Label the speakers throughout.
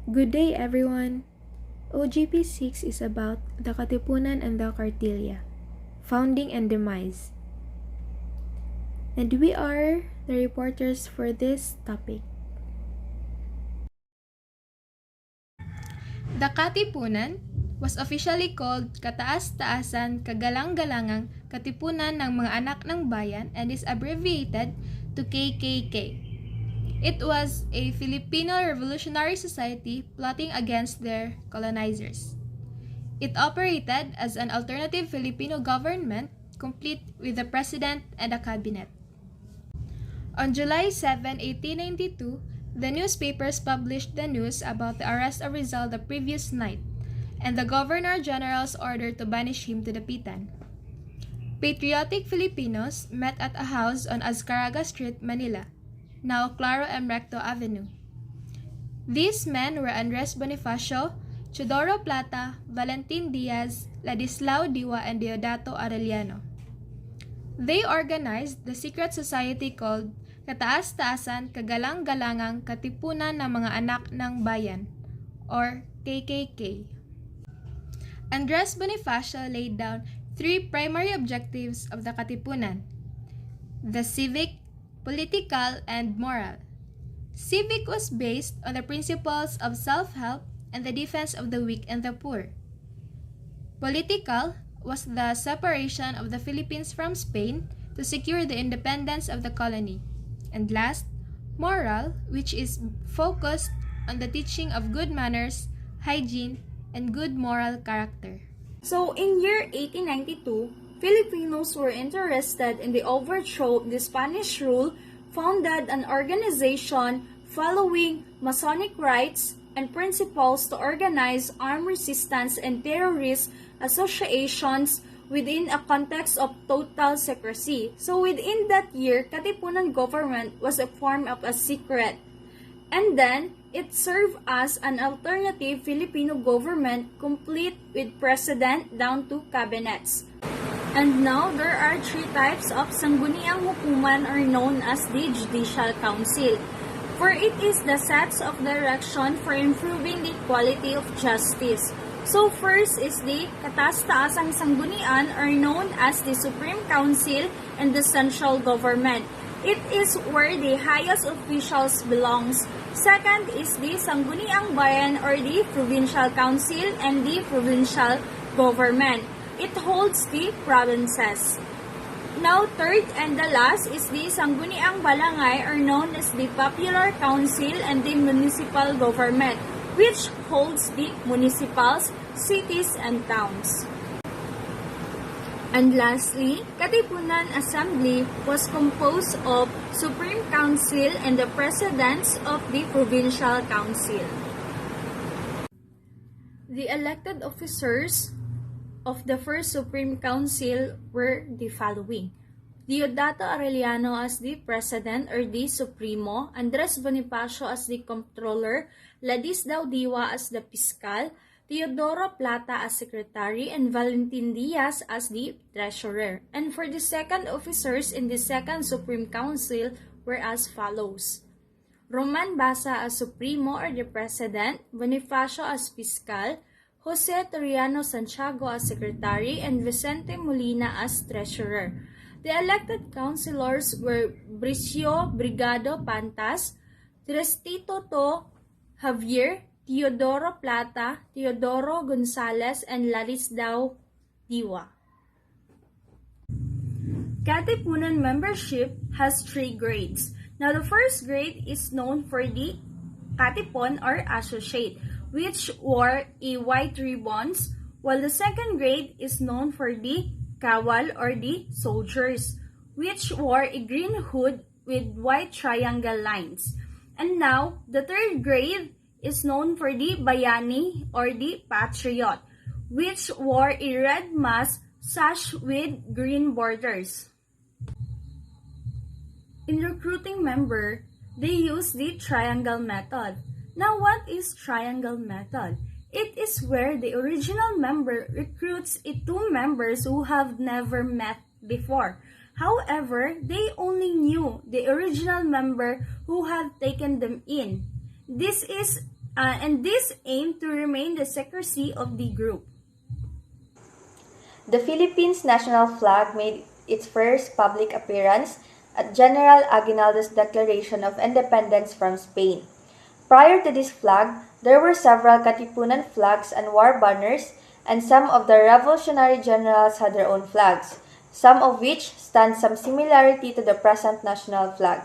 Speaker 1: Good day, everyone. OGP 6 is about the Katipunan and the Kartilya, founding and demise. And we are the reporters for this topic.
Speaker 2: The Katipunan was officially called Kataas-Taasan Kagalang-Galangang Katipunan ng mga Anak ng Bayan and is abbreviated to KKK. It was a Filipino revolutionary society plotting against their colonizers. It operated as an alternative Filipino government complete with a president and a cabinet. On July 7, 1892, the newspapers published the news about the arrest of Rizal the previous night and the Governor-General's order to banish him to the Pitan. Patriotic Filipinos met at a house on Azcaraga Street, Manila, now Claro M. Recto Avenue. These men were Andres Bonifacio, Teodoro Plata, Valentin Diaz, Ladislao Diwa, and Deodato Arellano. They organized the secret society called Kataas-Taasan Kagalang-Galangang Katipunan ng mga Anak ng Bayan, or KKK. Andres Bonifacio laid down three primary objectives of the Katipunan: the civic, political, and moral. Civic was based on the principles of self-help and the defense of the weak and the poor. Political was the separation of the Philippines from Spain to secure the independence of the colony. And last, moral, which is focused on the teaching of good manners, hygiene, and good moral character.
Speaker 3: So, in year 1892, Filipinos were interested in the overthrow of the Spanish rule, founded an organization following Masonic rites and principles to organize armed resistance and terrorist associations within a context of total secrecy. So within that year, Katipunan government was a form of a secret. And then, it served as an alternative Filipino government complete with president down to cabinets. And now, there are three types of sangguniang hukuman are known as the Judicial Council, for it is the sets of direction for improving the quality of justice. So first is the Kataas-Taasang Sanggunian are known as the Supreme Council and the Central Government. It is where the highest officials belongs. Second is the Sangguniang Bayan or the Provincial Council and the Provincial Government. It holds the provinces. Now, third and the last is the Sangguniang Balangay or known as the Popular Council and the Municipal Government, which holds the municipals, cities, and towns. And lastly, Katipunan Assembly was composed of Supreme Council and the presidents of the Provincial Council. The elected officers of the first Supreme Council were the following: Deodato Arellano as the President or the Supremo, Andres Bonifacio as the Comptroller, Ladislao Diwa as the Fiscal, Teodoro Plata as Secretary, and Valentin Diaz as the Treasurer. And for the second officers in the second Supreme Council were as follows: Roman Basa as Supremo or the President, Bonifacio as Fiscal, Jose Toriano Santiago as Secretary, and Vicente Molina as Treasurer. The elected councilors were Bricio Brigado Pantas, Tristito To Javier, Teodoro Plata, Teodoro Gonzales, and Ladislao Diwa. Katipunan membership has three grades. Now, the first grade is known for the Katipon or Associate, which wore a white ribbons, while the second grade is known for the Kawal or the Soldiers, which wore a green hood with white triangle lines. And now, the third grade is known for the Bayani or the Patriot, which wore a red mask sash with green borders. In recruiting member, they use the triangle method. Now, what is triangle method? It is where the original member recruits two members who have never met before. However, they only knew the original member who had taken them in. This is and this aimed to remain the secrecy of the group.
Speaker 4: The Philippines' national flag made its first public appearance at General Aguinaldo's Declaration of Independence from Spain. Prior to this flag, there were several Katipunan flags and war banners, and some of the revolutionary generals had their own flags, some of which stand some similarity to the present national flag.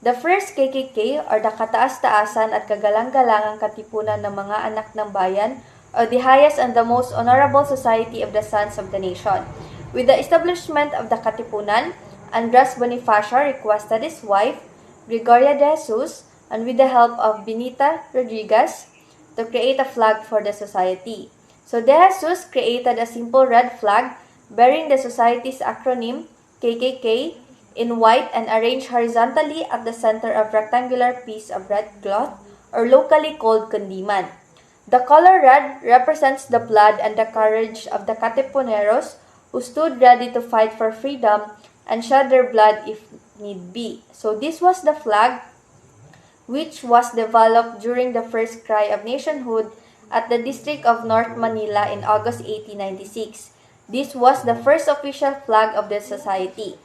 Speaker 4: The first KKK, or the Kataas-Taasan at Kagalang-Galangang Katipunan ng mga anak ng bayan, or the highest and the most honorable society of the sons of the nation. With the establishment of the Katipunan, Andres Bonifacio requested his wife, Gregoria de Jesus, and with the help of Benita Rodriguez, to create a flag for the society. So de Jesus created a simple red flag bearing the society's acronym, KKK, in white and arranged horizontally at the center of rectangular piece of red cloth, or locally called kundiman. The color red represents the blood and the courage of the Katipuneros who stood ready to fight for freedom and shed their blood if need be. So this was the flag which was developed during the first cry of nationhood at the District of North Manila in August 1896. This was the first official flag of the society.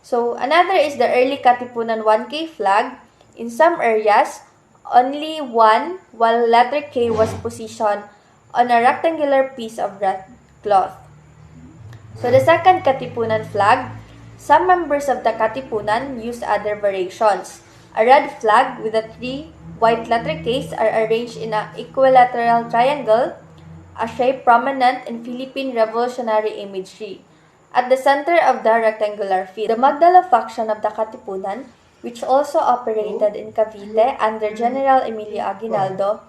Speaker 4: So another is the early Katipunan 1K flag. In some areas, only one, while letter K was positioned on a rectangular piece of red cloth. So the second Katipunan flag, some members of the Katipunan used other variations. A red flag with the three white letter Ks are arranged in an equilateral triangle, a shape prominent in Philippine revolutionary imagery. At the center of the rectangular field, the Magdala faction of the Katipunan, which also operated in Cavite under General Emilio Aguinaldo,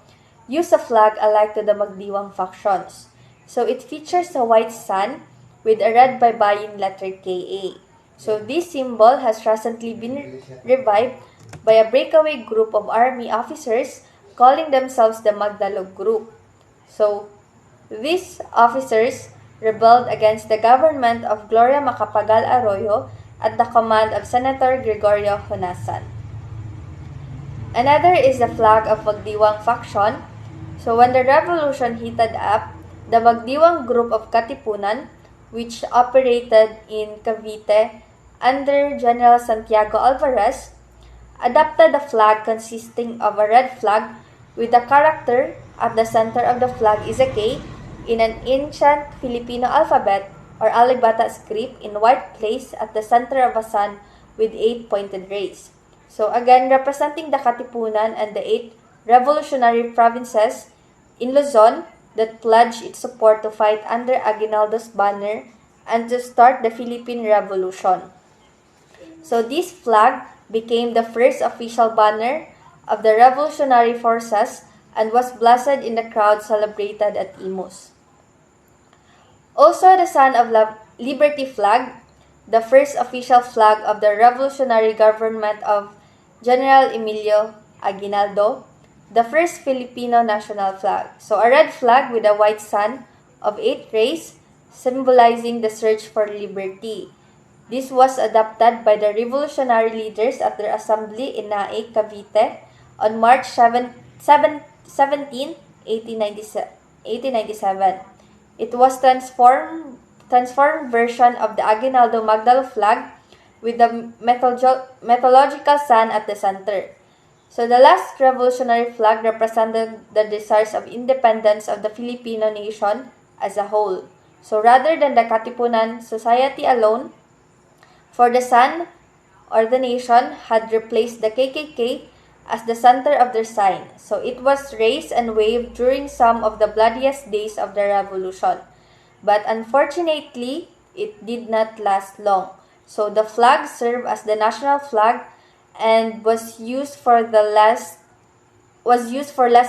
Speaker 4: used a flag alike to the Magdiwang factions. So it features a white sun with a red baybayin letter KA. So this symbol has recently been revived by a breakaway group of army officers calling themselves the Magdalog Group. So these officers rebelled against the government of Gloria Macapagal Arroyo at the command of Senator Gregorio Honasan. Another is the flag of Magdiwang faction. So when the revolution heated up, the Magdiwang group of Katipunan, which operated in Cavite under General Santiago Alvarez, adopted a flag consisting of a red flag with the character at the center of the flag is a K in an ancient Filipino alphabet or Alibata script in white place at the center of a sun with 8 pointed rays. So again, representing the Katipunan and the 8 revolutionary provinces in Luzon that pledged its support to fight under Aguinaldo's banner and to start the Philippine Revolution. So this flag became the first official banner of the revolutionary forces and was blasted in the crowd celebrated at Imus. Also, the Son of Liberty flag, the first official flag of the revolutionary government of General Emilio Aguinaldo, the first Filipino national flag. So a red flag with a white sun of 8 rays, symbolizing the search for liberty. This was adopted by the revolutionary leaders at their assembly in Naik, Cavite on March 17, 1897. It was transformed version of the Aguinaldo Magdalo flag with the mythological sun at the center. So the last revolutionary flag represented the desires of independence of the Filipino nation as a whole. So rather than the Katipunan society alone, for the sun or the nation had replaced the KKK as the center of their sign. So it was raised and waved during some of the bloodiest days of the revolution. But unfortunately, it did not last long. So the flag served as the national flag and was used for less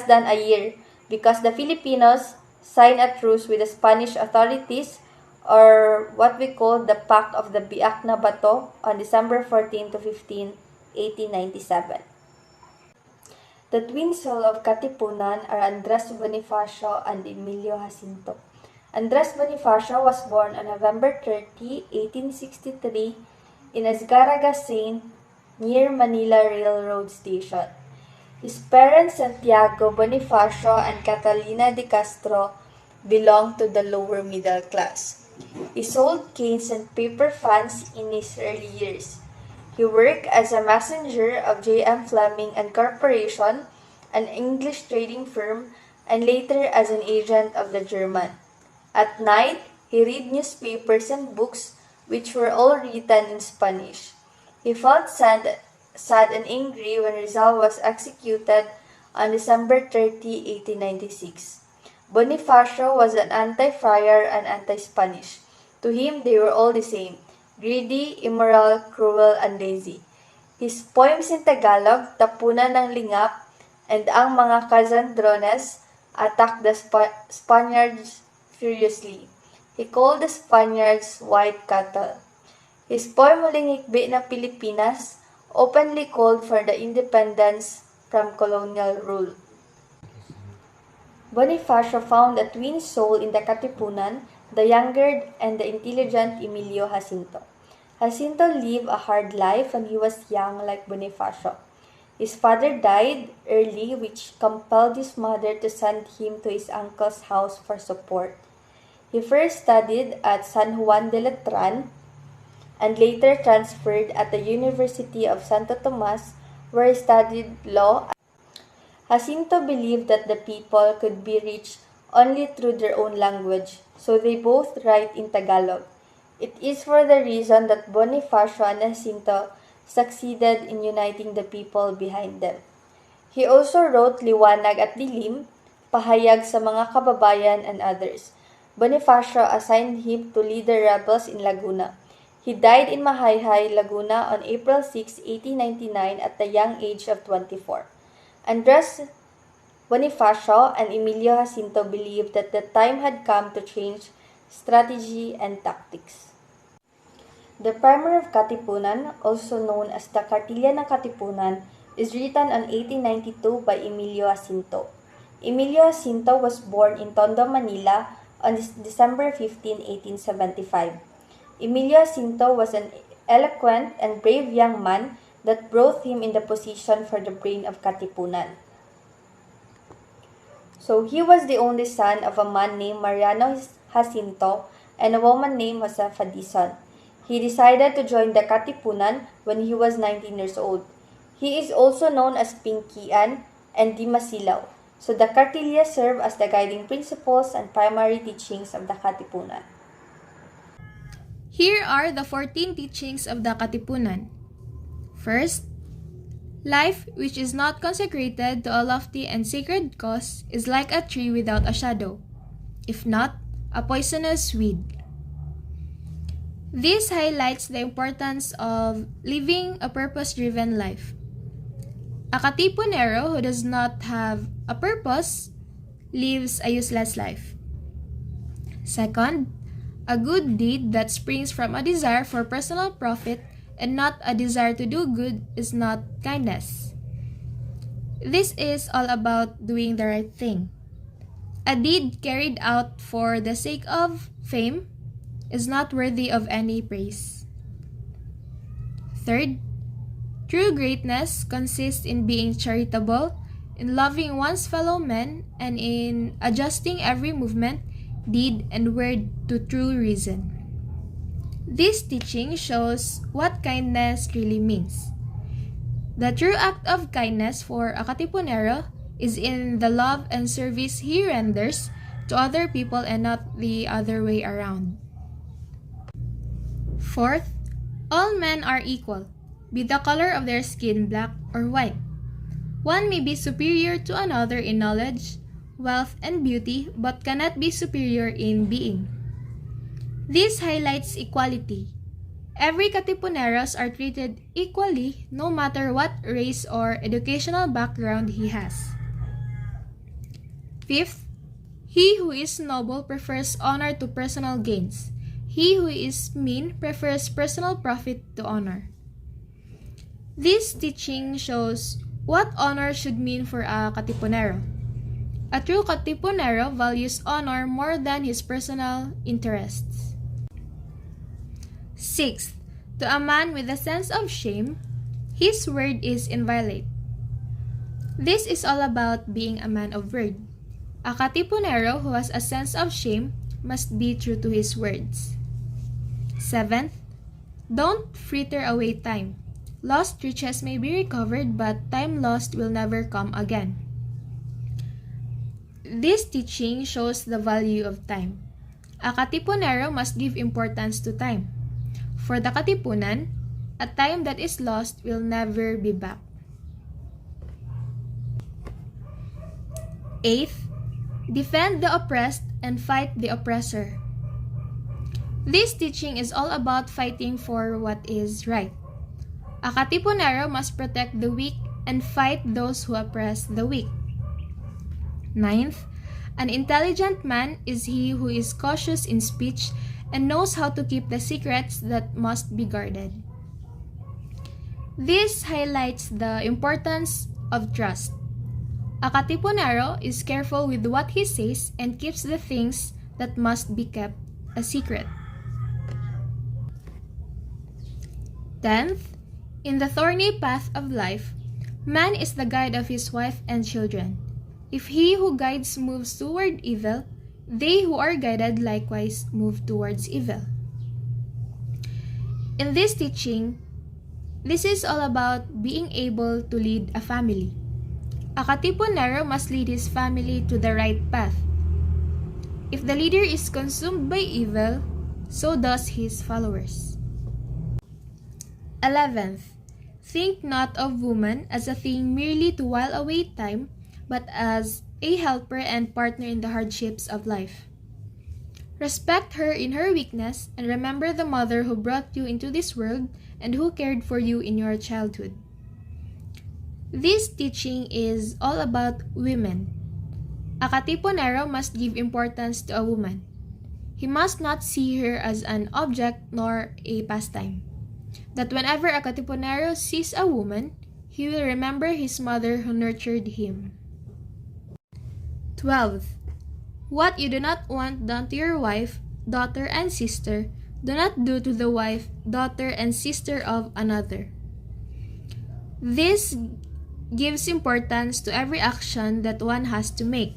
Speaker 4: than a year because the Filipinos signed a truce with the Spanish authorities, or what we call the Pact of the Biak na Bato, on December 14 to 15, 1897. The twin souls of Katipunan are Andres Bonifacio and Emilio Jacinto. Andres Bonifacio was born on November 30, 1863 in Azcaraga, Saint, near Manila Railroad Station. His parents, Santiago Bonifacio and Catalina de Castro, belonged to the lower middle class. He sold canes and paper fans in his early years. He worked as a messenger of J.M. Fleming and Corporation, an English trading firm, and later as an agent of the German. At night, he read newspapers and books which were all written in Spanish. He felt sad and angry when Rizal was executed on December 30, 1896. Bonifacio was an anti-friar and anti-Spanish. To him, they were all the same, greedy, immoral, cruel, and lazy. His poems in Tagalog, Tapunan ng Lingap, and Ang Mga Kazandrones attacked the Spaniards furiously. He called the Spaniards white cattle. His poem Huling Hikbi ng Pilipinas openly called for the independence from colonial rule. Bonifacio found a twin soul in the Katipunan, the younger and the intelligent Emilio Jacinto. Jacinto lived a hard life when he was young like Bonifacio. His father died early, which compelled his mother to send him to his uncle's house for support. He first studied at San Juan de Letran and later transferred at the University of Santo Tomas, where he studied law. Jacinto believed that the people could be reached only through their own language, so they both write in Tagalog. It is for the reason that Bonifacio and Jacinto succeeded in uniting the people behind them. He also wrote Liwanag at Dilim, Pahayag sa mga kababayan, and others. Bonifacio assigned him to lead the rebels in Laguna. He died in Mahayhay, Laguna on April 6, 1899 at the young age of 24. Andres Bonifacio and Emilio Jacinto believed that the time had come to change strategy and tactics. The Primer of Katipunan, also known as the Kartilya ng Katipunan, is written in 1892 by Emilio Jacinto. Emilio Jacinto was born in Tondo, Manila on December 15, 1875. Emilio Jacinto was an eloquent and brave young man that brought him in the position for the brain of Katipunan. So he was the only son of a man named Mariano Jacinto and a woman named Josefa Dizon. He decided to join the Katipunan when he was 19 years old. He is also known as Pinkian and DEMISE. So the Kartilya serve as the guiding principles and primary teachings of the Katipunan.
Speaker 2: Here are the 14 teachings of the Katipunan. First, life which is not consecrated to a lofty and sacred cause is like a tree without a shadow, if not, a poisonous weed. This highlights the importance of living a purpose-driven life. A Katipunero who does not have a purpose lives a useless life. Second, a good deed that springs from a desire for personal profit and not a desire to do good is not kindness. This is all about doing the right thing. A deed carried out for the sake of fame is not worthy of any praise. Third, true greatness consists in being charitable, in loving one's fellow men, and in adjusting every movement, deed, and word to true reason. This teaching shows what kindness really means. The true act of kindness for a Katipunero is in the love and service he renders to other people and not the other way around. Fourth, all men are equal, be the color of their skin black or white. One may be superior to another in knowledge, wealth, and beauty, but cannot be superior in being. This highlights equality. Every Katipuneros are treated equally no matter what race or educational background he has. Fifth, he who is noble prefers honor to personal gains. He who is mean prefers personal profit to honor. This teaching shows what honor should mean for a Katipunero. A true Katipunero values honor more than his personal interests. Sixth, to a man with a sense of shame, his word is inviolate. This is all about being a man of word. A Katipunero who has a sense of shame must be true to his words. 7th, don't fritter away time. Lost riches may be recovered, but time lost will never come again. This teaching shows the value of time. A Katipunero must give importance to time. For the Katipunan, a time that is lost will never be back. 8th, defend the oppressed and fight the oppressor. This teaching is all about fighting for what is right. A Katipunero must protect the weak and fight those who oppress the weak. 9th, an intelligent man is he who is cautious in speech and knows how to keep the secrets that must be guarded. This highlights the importance of trust. A Katipunero is careful with what he says and keeps the things that must be kept a secret. 10th, in the thorny path of life, man is the guide of his wife and children. If he who guides moves toward evil, they who are guided likewise move towards evil. In this teaching, this is all about being able to lead a family. A Katipunero must lead his family to the right path. If the leader is consumed by evil, so does his followers. 11th, think not of woman as a thing merely to while away time, but as a helper and partner in the hardships of life. Respect her in her weakness and remember the mother who brought you into this world and who cared for you in your childhood. This teaching is all about women. A Katipunero must give importance to a woman. He must not see her as an object nor a pastime. That whenever a Katipunero sees a woman, he will remember his mother who nurtured him. 12th, what you do not want done to your wife, daughter, and sister, do not do to the wife, daughter, and sister of another. This gives importance to every action that one has to make.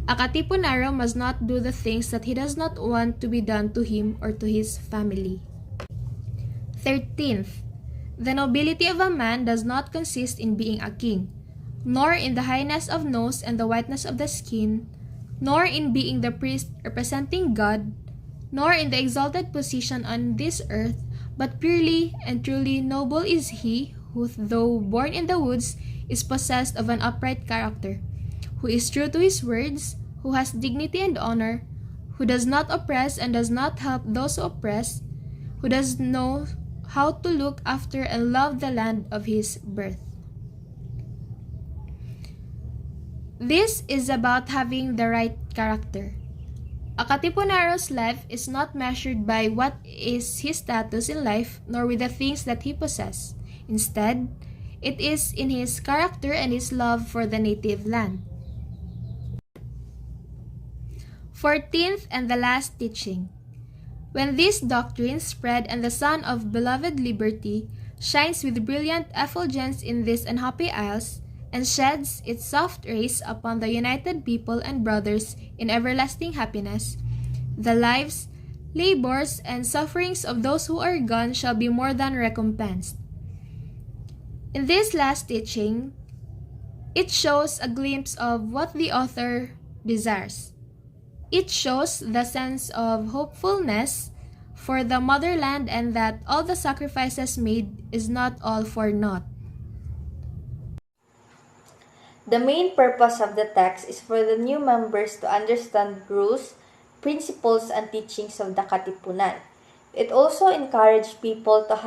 Speaker 2: A Katipunero must not do the things that he does not want to be done to him or to his family. 13th, the nobility of a man does not consist in being a king, nor in the highness of nose and the whiteness of the skin, nor in being the priest representing God, nor in the exalted position on this earth, but purely and truly noble is he who, though born in the woods, is possessed of an upright character, who is true to his words, who has dignity and honor, who does not oppress and does not help those who oppress, who does know how to look after and love the land of his birth. This is about having the right character. A Katipunero's life is not measured by what is his status in life, nor with the things that he possesses. Instead, it is in his character and his love for the native land. 14th and the last teaching. When this doctrine spread and the sun of beloved liberty shines with brilliant effulgence in these unhappy isles, and sheds its soft rays upon the united people and brothers in everlasting happiness, the lives, labors, and sufferings of those who are gone shall be more than recompensed. In this last teaching, it shows a glimpse of what the author desires. It shows the sense of hopefulness for the motherland and that all the sacrifices made is not all for naught.
Speaker 4: The main purpose of the text is for the new members to understand rules, principles, and teachings of the Katipunan. It also encouraged people to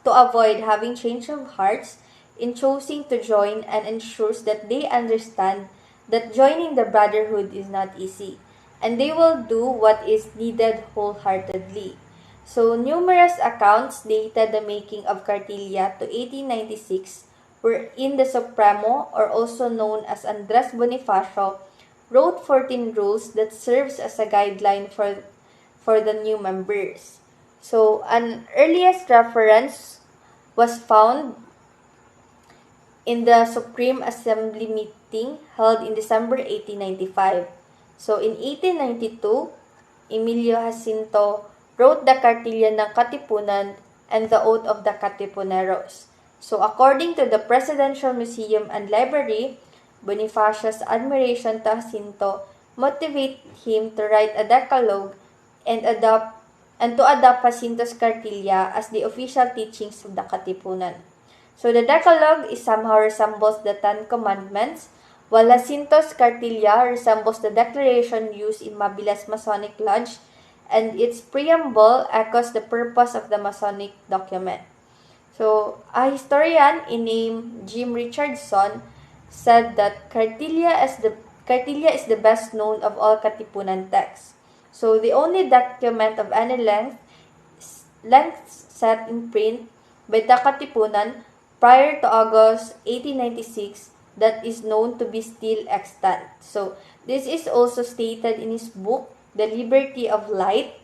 Speaker 4: avoid having change of hearts in choosing to join and ensures that they understand that joining the brotherhood is not easy, and they will do what is needed wholeheartedly. So, numerous accounts dated the making of Kartilya to 1896 wherein the Supremo, or also known as Andres Bonifacio, wrote 14 rules that serves as a guideline for the new members. So, an earliest reference was found in the Supreme Assembly meeting held in December 1895. So in 1892, Emilio Jacinto wrote the Kartilya ng Katipunan and the Oath of the Katipuneros. So according to the Presidential Museum and Library, Bonifacio's admiration to Jacinto motivated him to write a decalogue and to adopt Jacinto's Kartilya as the official teachings of the Katipunan. So the Decalogue somehow resembles the Ten Commandments, while Jacinto's Kartilya resembles the declaration used in Mabila's Masonic Lodge, and its preamble echoes the purpose of the Masonic document. So a historian named Jim Richardson said that Kartilya is the best known of all Katipunan texts. So the only document of any length set in print by the Katipunan prior to August 1896 that is known to be still extant. So this is also stated in his book, The Liberty of Light,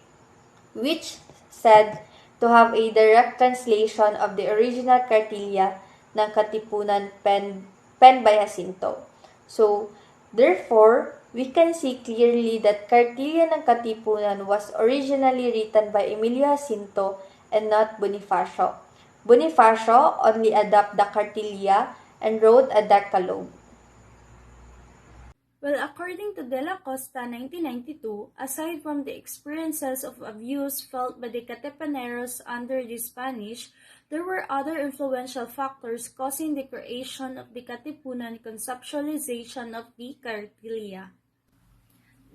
Speaker 4: which said to have a direct translation of the original Kartilya ng Katipunan penned by Jacinto. So therefore, we can see clearly that Kartilya ng Katipunan was originally written by Emilio Jacinto and not Bonifacio. Bonifacio only adopted the Kartilya and wrote a decalogue.
Speaker 3: Well, according to De La Costa, 1992, aside from the experiences of abuse felt by the Katipuneros under the Spanish, there were other influential factors causing the creation of the Katipunan conceptualization of the Kartilya.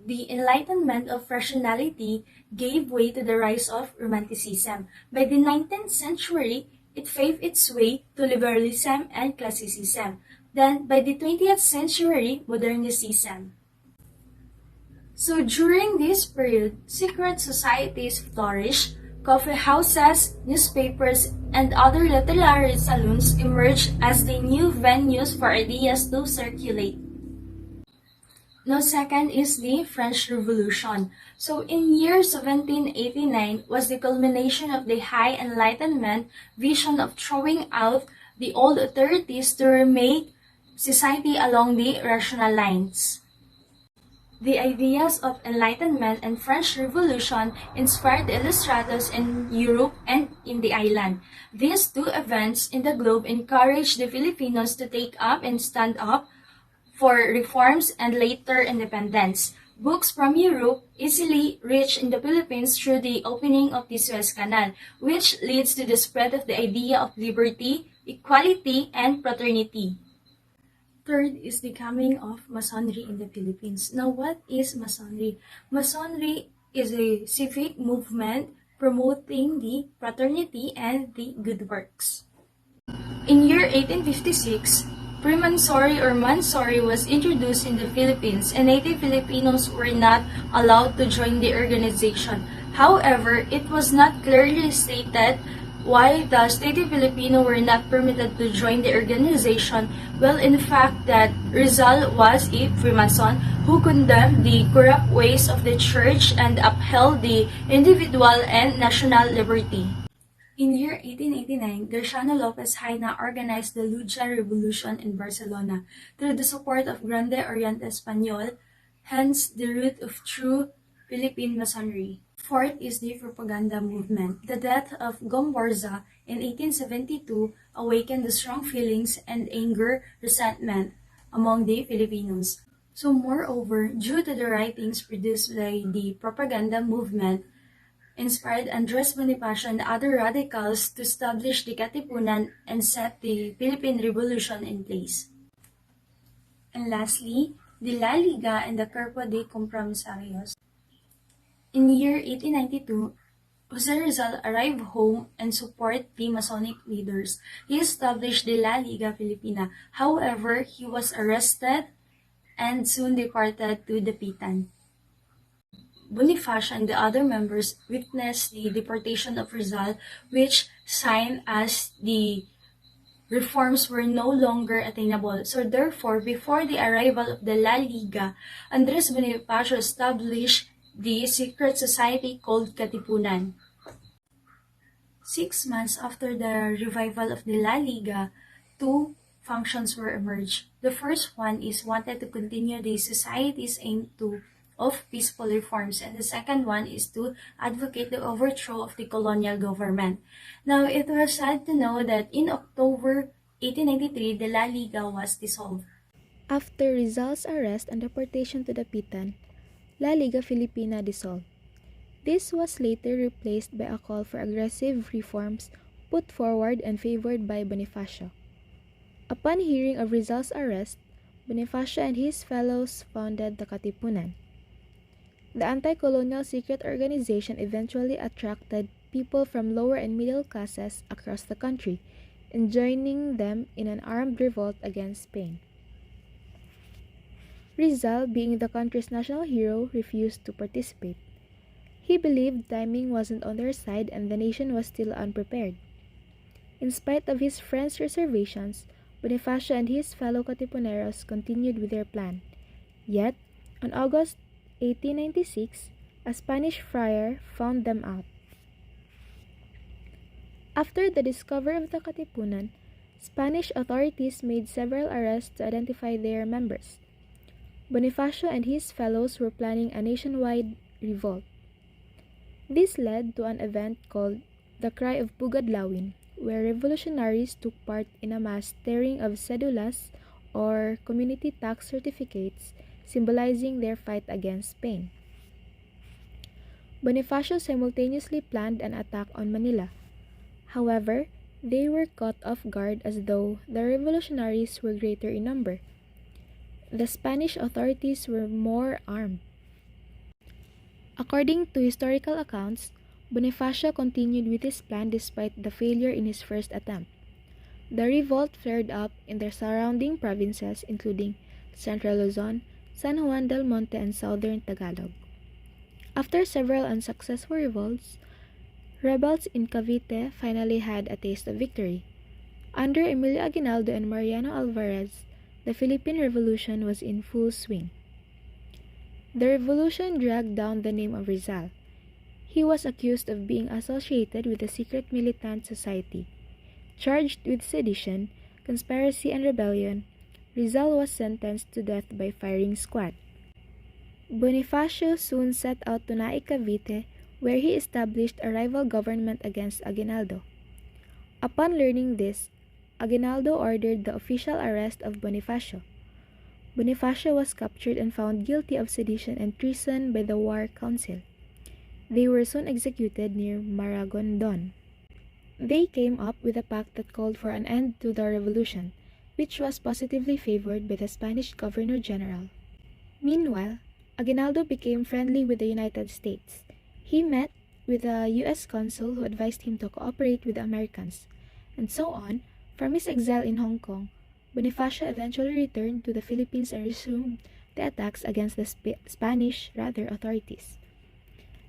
Speaker 3: The Enlightenment of rationality gave way to the rise of Romanticism. By the 19th century, it paved its way to liberalism and classicism. Then, by the 20th century, modernicism. So during this period, secret societies flourished, coffee houses, newspapers, and other literary saloons emerged as the new venues for ideas to circulate. Now, second is the French Revolution. So in year 1789 was the culmination of the High Enlightenment vision of throwing out the old authorities to remake society along the rational lines. The ideas of Enlightenment and French Revolution inspired the illustrators in Europe and in the island. These two events in the globe encouraged the Filipinos to take up and stand up for reforms and later independence. Books from Europe easily reach in the Philippines through the opening of the Suez Canal, which leads to the spread of the idea of liberty, equality, and fraternity. Third is the coming of Masonry in the Philippines. Now, what is Masonry? Masonry is a civic movement promoting the fraternity and the good works. In year 1856, Freemasonry or Mansory was introduced in the Philippines, and native Filipinos were not allowed to join the organization. However, it was not clearly stated why the native Filipino were not permitted to join the organization. Well, in fact, that Rizal was a Freemason who condemned the corrupt ways of the church and upheld the individual and national liberty. In year 1889, Garciano Lopez Haina organized the Lucha Revolution in Barcelona through the support of Grande Oriente Español, hence the root of true Philippine Masonry. Fourth is the propaganda movement. The death of Gomborza in 1872 awakened the strong feelings and anger, resentment among the Filipinos. So moreover, due to the writings produced by the propaganda movement, inspired Andres Bonifacio and other radicals to establish the Katipunan and set the Philippine Revolution in place. And lastly, the La Liga and the Cuerpo de Compromisarios. In year 1892, Jose Rizal arrived home and supported the Masonic leaders. He established the La Liga Filipina. However, he was arrested and soon deported to Dapitan. Bonifacio and the other members witnessed the deportation of Rizal, which signed as the reforms were no longer attainable. So therefore, before the arrival of the La Liga, Andres Bonifacio established the secret society called Katipunan. 6 months after the revival of the La Liga, two functions were emerged. The first one is wanted to continue the society's aim of peaceful reforms, and the second one is to advocate the overthrow of the colonial government. Now, it was sad to know that in October 1893, the La Liga was dissolved.
Speaker 1: After Rizal's arrest and deportation to Dapitan, La Liga Filipina dissolved. This was later replaced by a call for aggressive reforms put forward and favored by Bonifacio. Upon hearing of Rizal's arrest, Bonifacio and his fellows founded the Katipunan. The anti-colonial secret organization eventually attracted people from lower and middle classes across the country, and joining them in an armed revolt against Spain. Rizal, being the country's national hero, refused to participate. He believed timing wasn't on their side and the nation was still unprepared. In spite of his friends' reservations, Bonifacio and his fellow Katipuneros continued with their plan. Yet, on August 1896, a Spanish friar found them out. After the discovery of the Katipunan, Spanish authorities made several arrests to identify their members. Bonifacio and his fellows were planning a nationwide revolt. This led to an event called the Cry of Pugadlawin, where revolutionaries took part in a mass tearing of cedulas or community tax certificates, symbolizing their fight against Spain. Bonifacio simultaneously planned an attack on Manila. However, they were caught off guard as though the revolutionaries were greater in number. The Spanish authorities were more armed. According to historical accounts, Bonifacio continued with his plan despite the failure in his first attempt. The revolt flared up in the surrounding provinces including Central Luzon, San Juan del Monte, and Southern Tagalog. After several unsuccessful revolts, rebels in Cavite finally had a taste of victory. Under Emilio Aguinaldo and Mariano Alvarez, the Philippine Revolution was in full swing. The revolution dragged down the name of Rizal. He was accused of being associated with a secret militant society. Charged with sedition, conspiracy, and rebellion, Rizal was sentenced to death by firing squad. Bonifacio soon set out to Naik, Cavite, where he established a rival government against Aguinaldo. Upon learning this, Aguinaldo ordered the official arrest of Bonifacio. Bonifacio was captured and found guilty of sedition and treason by the War Council. They were soon executed near Maragondon. They came up with a pact that called for an end to the revolution, which was positively favored by the Spanish Governor-General. Meanwhile, Aguinaldo became friendly with the United States. He met with a U.S. consul who advised him to cooperate with the Americans, and so on. From his exile in Hong Kong, Bonifacio eventually returned to the Philippines and resumed the attacks against the Spanish authorities.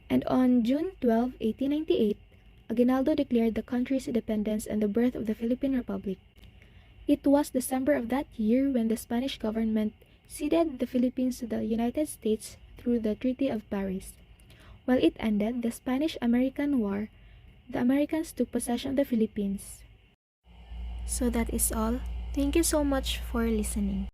Speaker 1: And on June 12, 1898, Aguinaldo declared the country's independence and the birth of the Philippine Republic. It was December of that year when the Spanish government ceded the Philippines to the United States through the Treaty of Paris. While it ended the Spanish-American War, the Americans took possession of the Philippines. So that is all. Thank you so much for listening.